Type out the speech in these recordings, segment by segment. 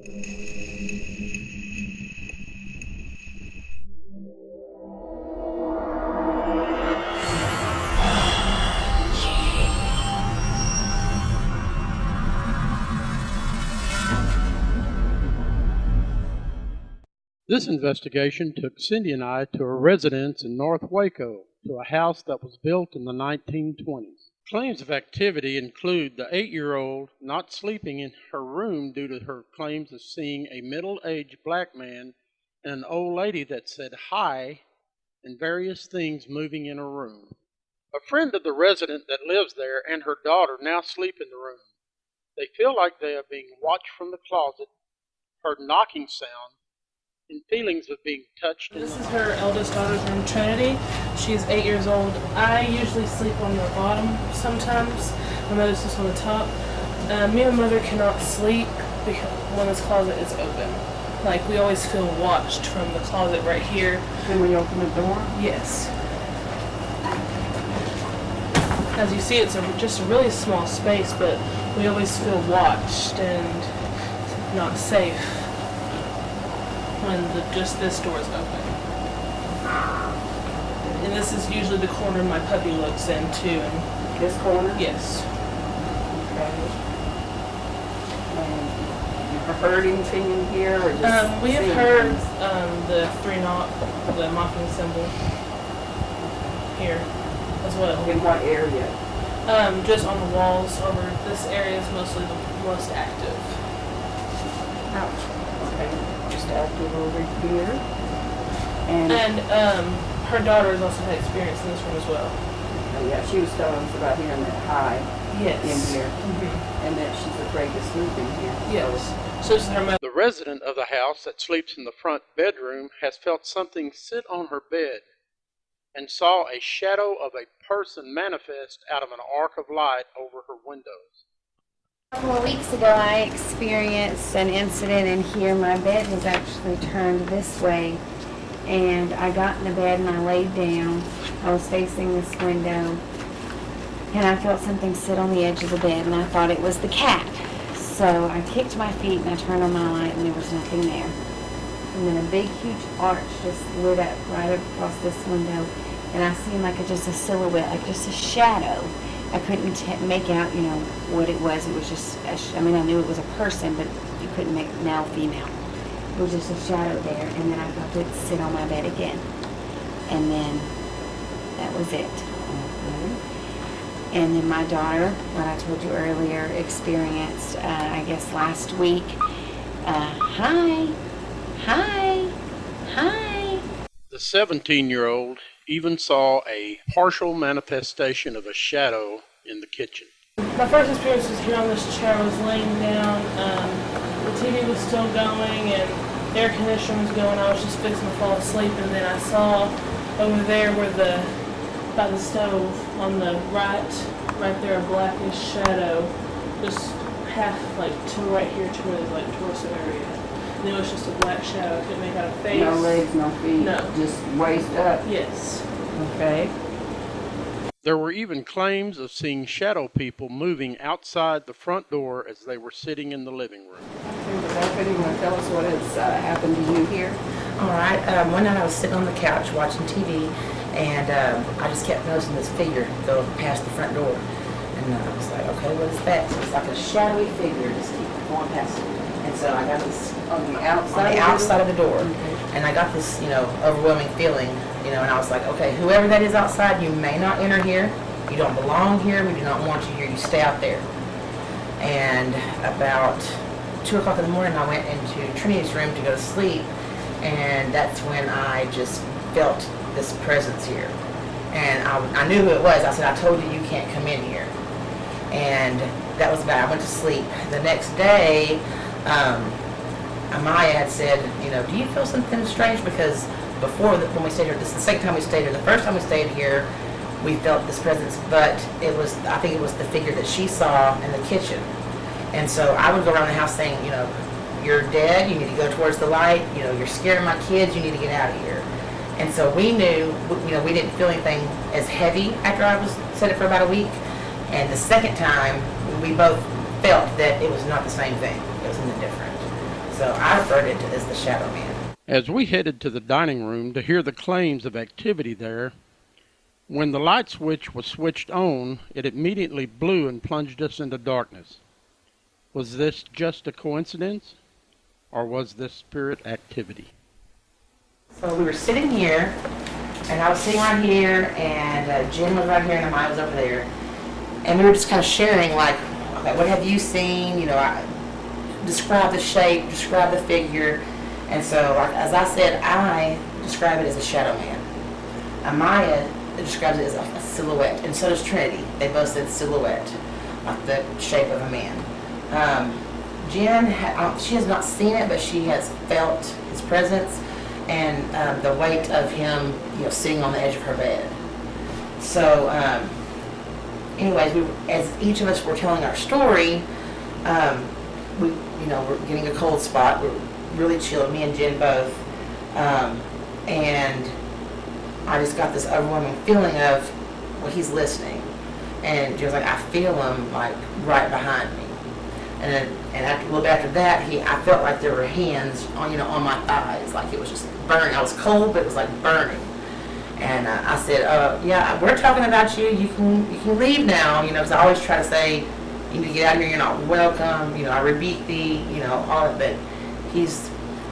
This investigation took Cindy and I to a residence in North Waco, to a house that was built in the 1920s. Claims of activity include the 8-year-old not sleeping in her room due to her claims of seeing a middle-aged black man and an old lady that said hi and various things moving in her room. A friend of the resident that lives there and her daughter now sleep in the room. They feel like they are being watched from the closet, heard knocking sound, and feelings of being touched. This is her eldest daughter's room, Trinity. She's 8 years old. I usually sleep on the bottom sometimes. My mother's just on the top. Me and my mother cannot sleep because when this closet is open. Like, we always feel watched from the closet right here. And when you open the door? Yes. As you see, it's just a really small space, but we always feel watched and not safe when just this door is open. And this is usually the corner my puppy looks into. And this corner? yes. Okay. You have heard anything in here, or just we have seen heard things? the the mocking symbol here as well. In what area? Just on the walls over this area is mostly the most active. Ouch. Okay. Just active over here. And her daughter has also had experience in this room as well. Oh, yeah, she was telling us about hearing that high Yes. in here, Mm-hmm. and that she's afraid to sleep in here. Yes. So this is her mother. The resident of the house that sleeps in the front bedroom has felt something sit on her bed and saw a shadow of a person manifest out of an arc of light over her windows. A couple of weeks ago, I experienced an incident in here. My bed was actually turned this way, and I got in the bed and I laid down. I was facing this window, and I felt something sit on the edge of the bed, and I thought it was the cat. So I kicked my feet and I turned on my light, and there was nothing there. And then a big, huge arch just lit up right across this window, and I seen like just a silhouette, like just a shadow. I couldn't make out, what it was. It was just, I knew it was a person, but you couldn't make male, female. It was just a shadow there, and then I felt it sit on my bed again. And then that was it. And then my daughter, what I told you earlier, experienced, I guess last week, hi. The 17-year-old even saw a partial manifestation of a shadow in the kitchen. My first experience was here on this chair. I was laying down. The TV was still going and the air conditioner was going. I was just fixing to fall asleep, and then I saw over there by the stove on the right there, a blackish shadow, just half to right here to where the torso area. And it was just a black shadow. I couldn't make out a face. No legs, no feet? No. Just waist up? Yes. Okay. There were even claims of seeing shadow people moving outside the front door as they were sitting in the living room. Rebecca, do you want to tell us what has happened to you here? All right. One night I was sitting on the couch watching TV, and I just kept noticing this figure go past the front door. And I was like, okay, what is that? So it's like a shadowy figure just keep going past it. And so I got this On the outside? of the door. And I got this, overwhelming feeling, and I was like, okay, whoever that is outside, you may not enter here. You don't belong here. We do not want you here. You stay out there. And about 2 o'clock in the morning, I went into Trinity's room to go to sleep. And that's when I just felt this presence here. And I knew who it was. I said, I told you can't come in here. And that was about it. I went to sleep. The next day, Amaya had said, do you feel something strange? Because before, when we stayed here, this is the second time we stayed here. The first time we stayed here, we felt this presence, but I think it was the figure that she saw in the kitchen. And so I would go around the house saying, you're dead, you need to go towards the light, you're scaring my kids, you need to get out of here. And so we knew, we didn't feel anything as heavy after I said it for about a week. And the second time, we both felt that it was not the same thing. It was something different. So I referred it to as the Shadow Man. As we headed to the dining room to hear the claims of activity there, when the light switch was switched on, it immediately blew and plunged us into darkness. Was this just a coincidence, or was this spirit activity? So we were sitting here, and I was sitting right here, and Jen was right here, and Amaya was over there. And we were just kind of sharing, like, okay, what have you seen? You know, describe the shape, describe the figure. And so, like, as I said, I describe it as a shadow man. Amaya describes it as a silhouette, and so does Trinity. They both said silhouette, like the shape of a man. Jen, she has not seen it, but she has felt his presence and the weight of him, you know, sitting on the edge of her bed. So, anyways, as each of us were telling our story, we're getting a cold spot. We're really chilled, me and Jen both, and I just got this overwhelming feeling of, well, he's listening, and Jen's like, I feel him like right behind me, and after, a little bit after that, I felt like there were hands on my thighs, like it was just burning. I was cold, but it was like burning. And I said, yeah, we're talking about you. You can leave now, because I always try to say, you need to get out of here. You're not welcome. I rebuke thee. All of it.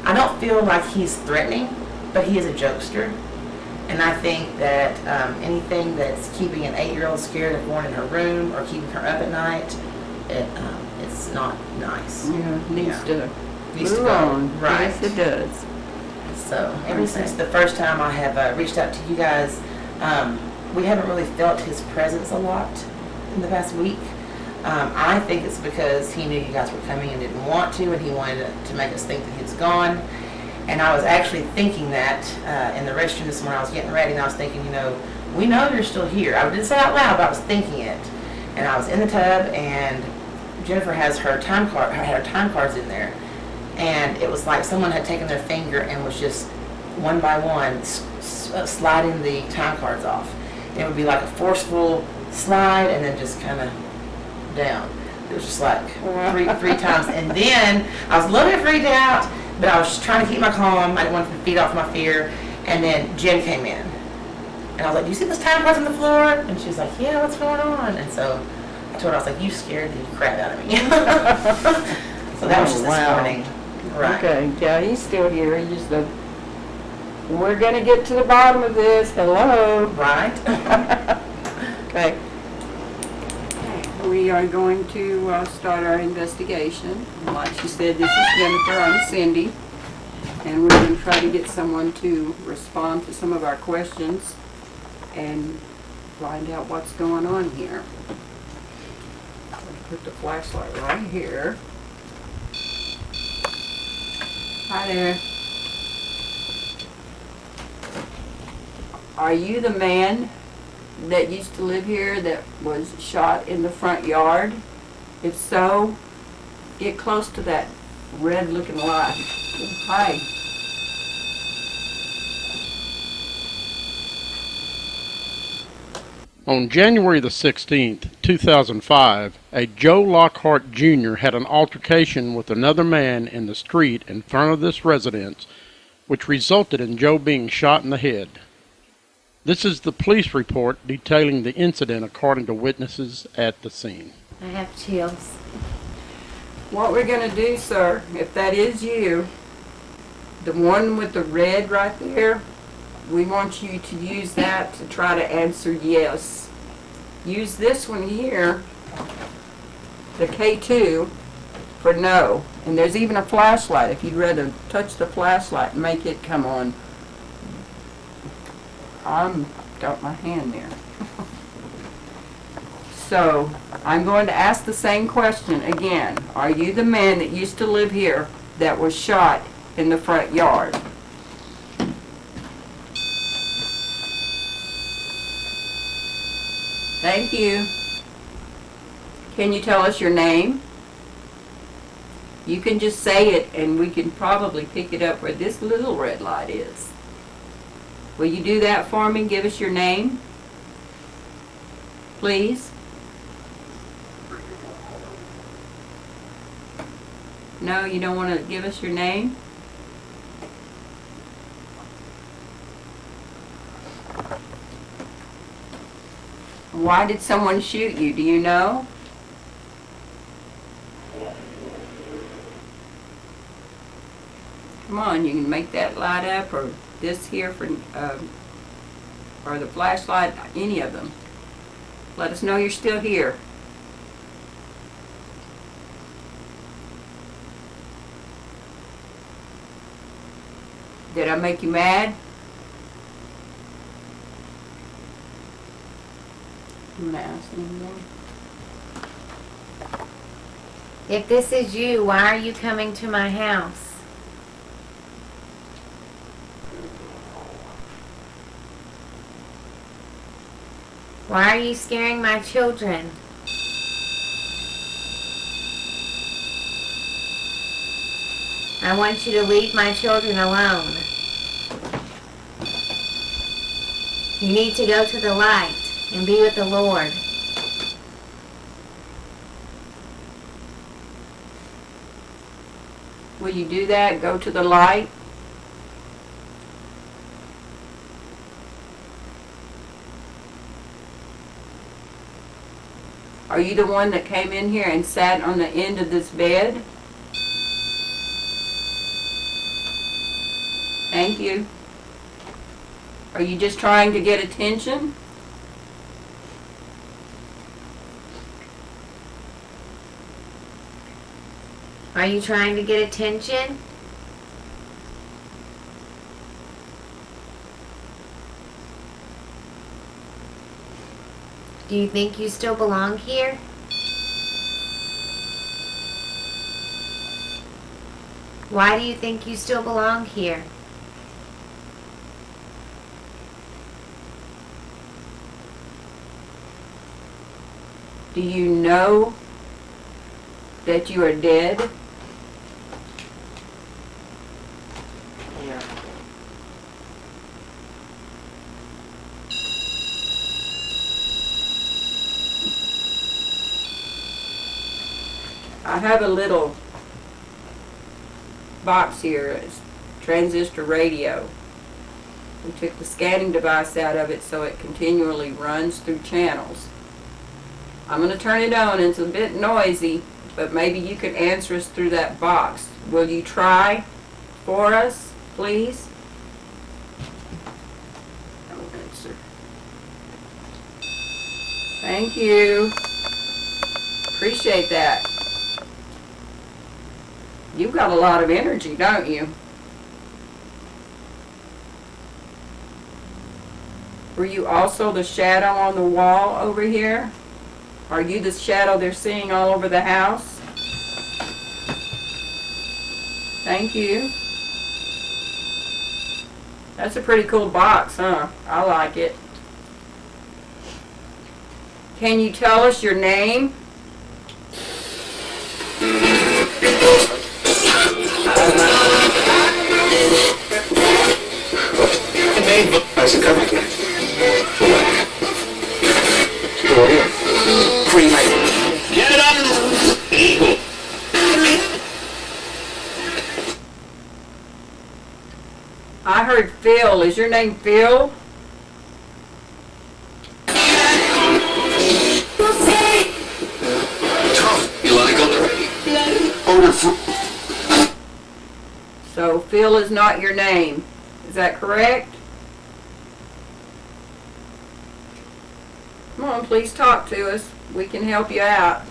I don't feel like he's threatening, but he is a jokester. And I think that anything that's keeping an 8-year-old scared of going in her room or keeping her up at night, it's not nice. Yeah, needs to go on. Right. Yes, it does. So ever since the first time I have reached out to you guys, we haven't really felt his presence a lot in the past week. I think it's because he knew you guys were coming and didn't want to, and he wanted to make us think that he was gone. And I was actually thinking that in the restroom this morning. I was getting ready, and I was thinking, we know you're still here. I didn't say it out loud, but I was thinking it. And I was in the tub, and Jennifer has her time cards in there. And it was like someone had taken their finger and was just one by one sliding the time cards off. And it would be like a forceful slide and then just kind of down. It was just like three times. And then I was a little bit freaked out, but I was just trying to keep my calm. I didn't want to feed off my fear. And then Jen came in. And I was like, do you see those time cards on the floor? And she was like, yeah, what's going on? And so I told her, I was like, you scared the crap out of me. So that was just this morning. Right. Okay, yeah, he's still here. He just we're going to get to the bottom of this. Hello. Right. Okay. We are going to start our investigation. Like she said, this is Jennifer. I'm Cindy. And we're going to try to get someone to respond to some of our questions and find out what's going on here. I'm going to put the flashlight right here. Hi there. Are you the man that used to live here that was shot in the front yard? If so, get close to that red looking light. Hi. On January the 16th, 2005, a Joe Lockhart Jr. had an altercation with another man in the street in front of this residence, which resulted in Joe being shot in the head. This is the police report detailing the incident according to witnesses at the scene. I have chills. What we're going to do, sir, if that is you, the one with the red right there, we want you to use that to try to answer yes. Use this one here, the K2, for no. And there's even a flashlight. If you'd rather touch the flashlight and make it come on. I've got my hand there. So, I'm going to ask the same question again. Are you the man that used to live here that was shot in the front yard? Thank you. Can you tell us your name? You can just say it and we can probably pick it up where this little red light is. Will you do that for me? Give us your name, please. No, you don't want to give us your name? Why did someone shoot you? Do you know? Come on, you can make that light up, or this here for, or the flashlight, any of them. Let us know you're still here. Did I make you mad? I'm gonna ask anymore. If this is you, why are you coming to my house? Why are you scaring my children? I want you to leave my children alone. You need to go to the light and be with the Lord. Will you do that? Go to the light? Are you the one that came in here and sat on the end of this bed? Thank you. Are you just trying to get attention? Are you trying to get attention? Do you think you still belong here? Why do you think you still belong here? Do you know that you are dead? Yeah. I have a little box here, it's transistor radio. We took the scanning device out of it so it continually runs through channels. I'm going to turn it on. It's a bit noisy, but maybe you can answer us through that box. Will you try for us, please? Don't answer. Thank you. Appreciate that. You've got a lot of energy, don't you? Were you also the shadow on the wall over here? Are you the shadow they're seeing all over the house? Thank you. That's a pretty cool box, huh? I like it. Can you tell us your name? Get up, eagle. I heard Phil. Is your name Phil? Tom, you like on the radio? Order for... So Phil is not your name. Is that correct? Come on, please talk to us. We can help you out.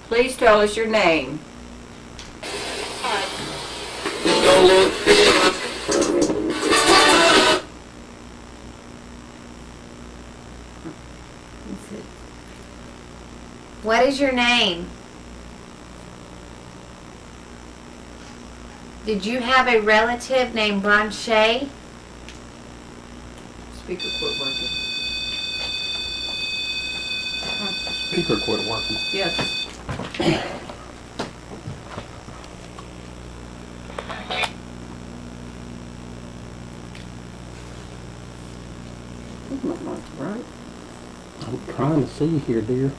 Please tell us your name. What is your name? Did you have a relative named Bronche? Speaker quit working. Speaker quit working. Yes. Right. I'm trying to see here, dear.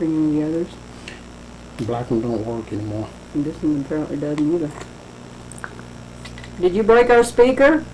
Bring the others. The black one don't work anymore. And this one apparently doesn't either. Did you break our speaker?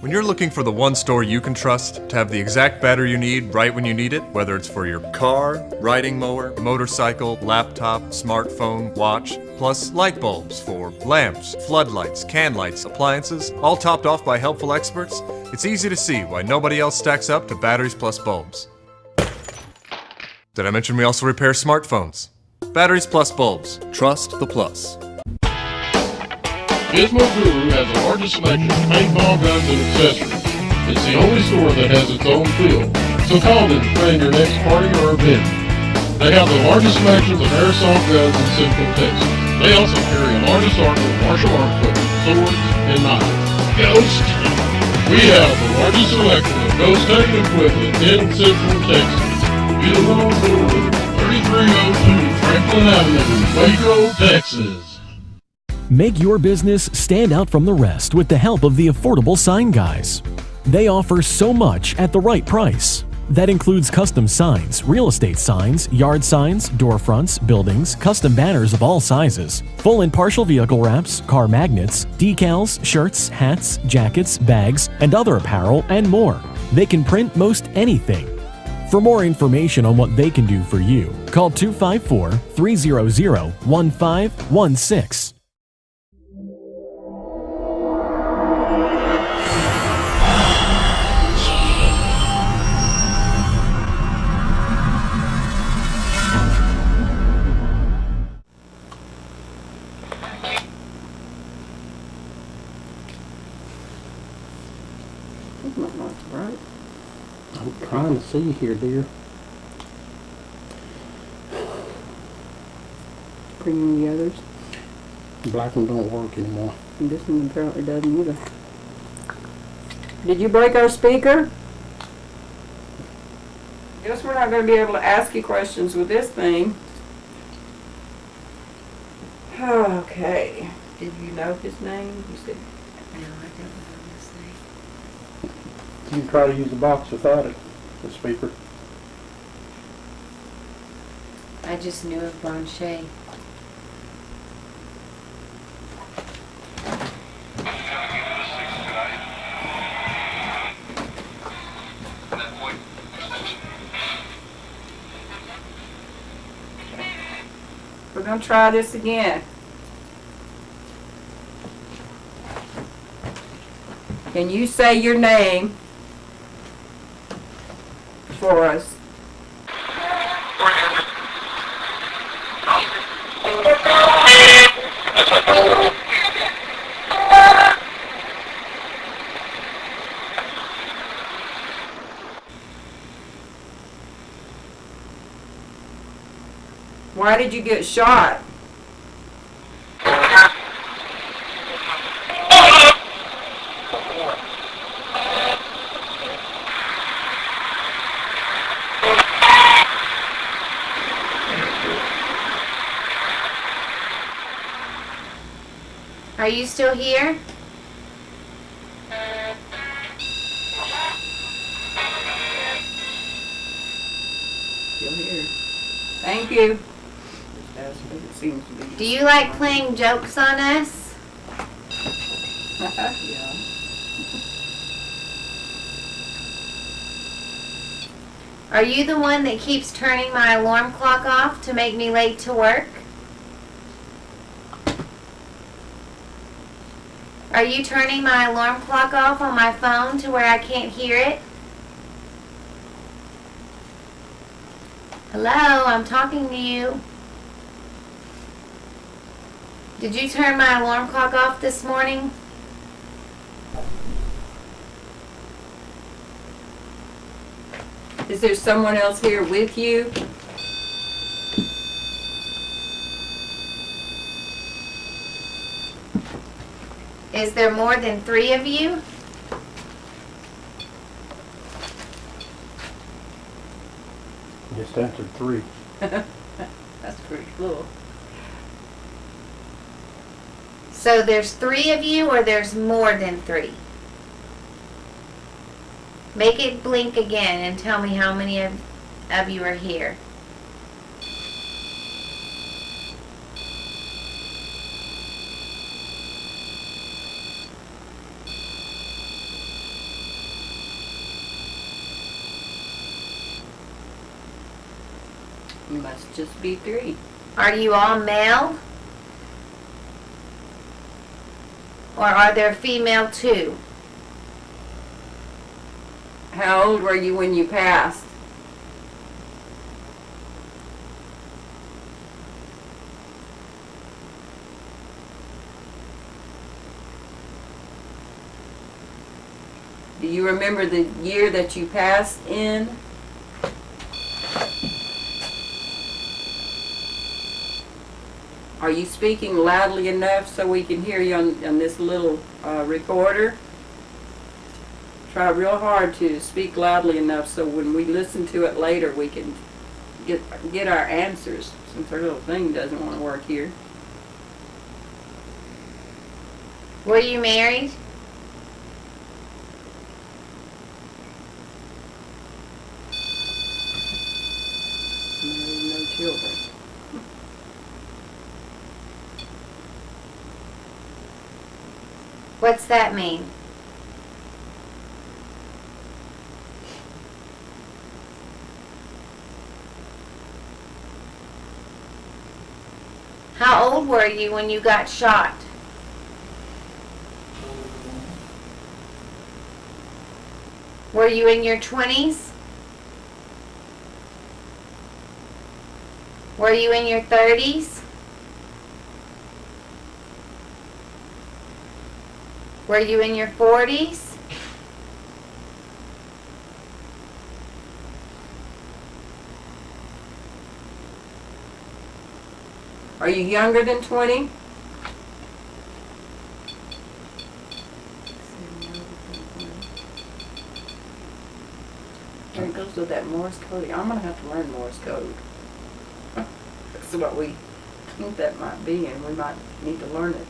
When you're looking for the one store you can trust to have the exact battery you need right when you need it, whether it's for your car, riding mower, motorcycle, laptop, smartphone, watch, plus light bulbs for lamps, floodlights, can lights, appliances, all topped off by helpful experts, it's easy to see why nobody else stacks up to Batteries Plus Bulbs. Did I mention we also repair smartphones? Batteries Plus Bulbs. Trust the plus. Gizmo Guru has the largest selection of paintball guns and accessories. It's the only store that has its own feel, so call them to plan your next party or event. They have the largest selections of airsoft guns in Central Texas. They also carry a large assortment of martial art equipment, swords, and knives. Ghost! We have the largest selection of ghost hunting equipment in Central Texas. Gizmo Guru, 3302 Franklin Avenue, Waco, Texas. Make your business stand out from the rest with the help of the Affordable Sign Guys. They offer so much at the right price. That includes custom signs, real estate signs, yard signs, door fronts, buildings, custom banners of all sizes, full and partial vehicle wraps, car magnets, decals, shirts, hats, jackets, bags, and other apparel, and more. They can print most anything. For more information on what they can do for you, call 254-300-1516. Right. I'm trying to see here, dear. Bring the others. The black one don't work anymore. And this one apparently doesn't either. Did you break our speaker? Guess we're not going to be able to ask you questions with this thing. Okay. Did you know his name? You said. No, I don't know his name. You can try to use the box without it, the speaker. I just knew of Blanchet. We're going to try this again. Can you say your name for us? Why did you get shot? Are you still here? Still here. Thank you. That's what it seems to be. Do you like playing jokes on us? Yeah. Are you the one that keeps turning my alarm clock off to make me late to work? Are you turning my alarm clock off on my phone to where I can't hear it? Hello, I'm talking to you. Did you turn my alarm clock off this morning? Is there someone else here with you? Is there more than 3 of you? Just answered 3. That's pretty cool. So there's 3 of you, or there's more than 3? Make it blink again and tell me how many of you are here. Must just be 3. Are you all male? Or are there female too? How old were you when you passed? Do you remember the year that you passed in? Are you speaking loudly enough so we can hear you on this little recorder? Try real hard to speak loudly enough so when we listen to it later we can get our answers, since our little thing doesn't want to work here. Were you married? No children. What's that mean? How old were you when you got shot? Were you in your 20s? Were you in your 30s? Were you in your 40s? Are you younger than 20? There it goes with that Morse code. I'm going to have to learn Morse code. That's what we think that might be, and we might need to learn it.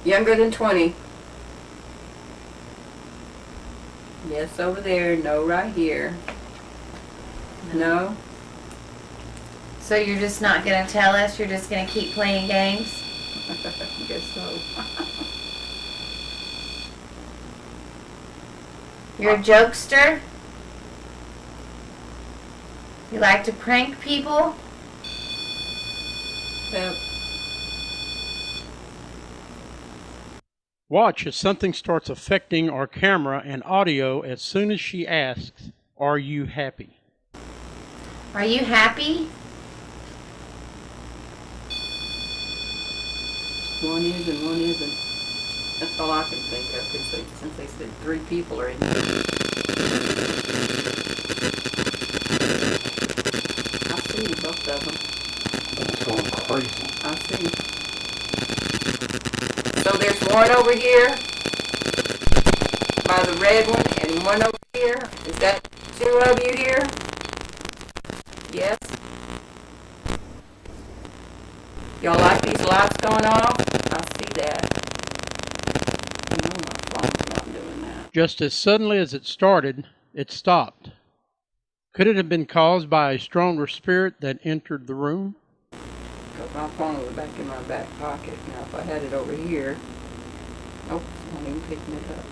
Younger than 20. Yes, over there. No, right here. No. So you're just not going to tell us? You're just going to keep playing games? I guess so. You're a jokester? You like to prank people? Yep. Watch as something starts affecting our camera and audio as soon as she asks, "Are you happy?" Are you happy? One is and one isn't. That's all I can think of, since they said 3 people are in here. I see both of them. That's going crazy. I see. So there's one over here by the red one and one over here. Is that 2 of you here? Yes? Y'all like these lights going off? I see that. No, my phone's not doing that. Just as suddenly as it started, it stopped. Could it have been caused by a stronger spirit that entered the room? Because my phone was back in my back pocket. Now if I had it over here, nope, it's not even picking it up.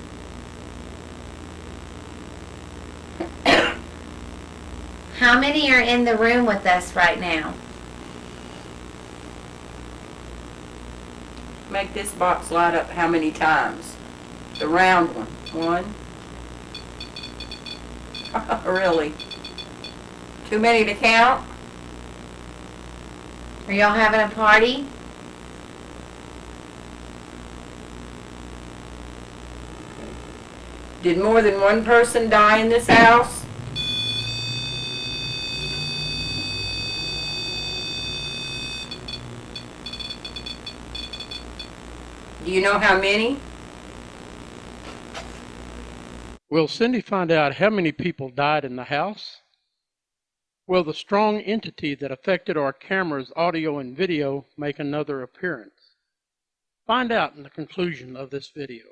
How many are in the room with us right now? Make this box light up how many times? The round one. 1. Really? Too many to count? Are y'all having a party? Did more than one person die in this house? Do you know how many? Will Cindy find out how many people died in the house? Will the strong entity that affected our camera's audio and video make another appearance? Find out in the conclusion of this video.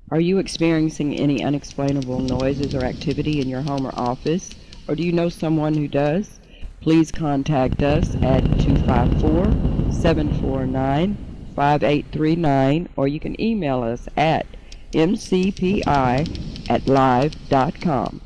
Are you experiencing any unexplainable noises or activity in your home or office? Or do you know someone who does? Please contact us at 254-749-5839, or you can email us at mcpi@live.com.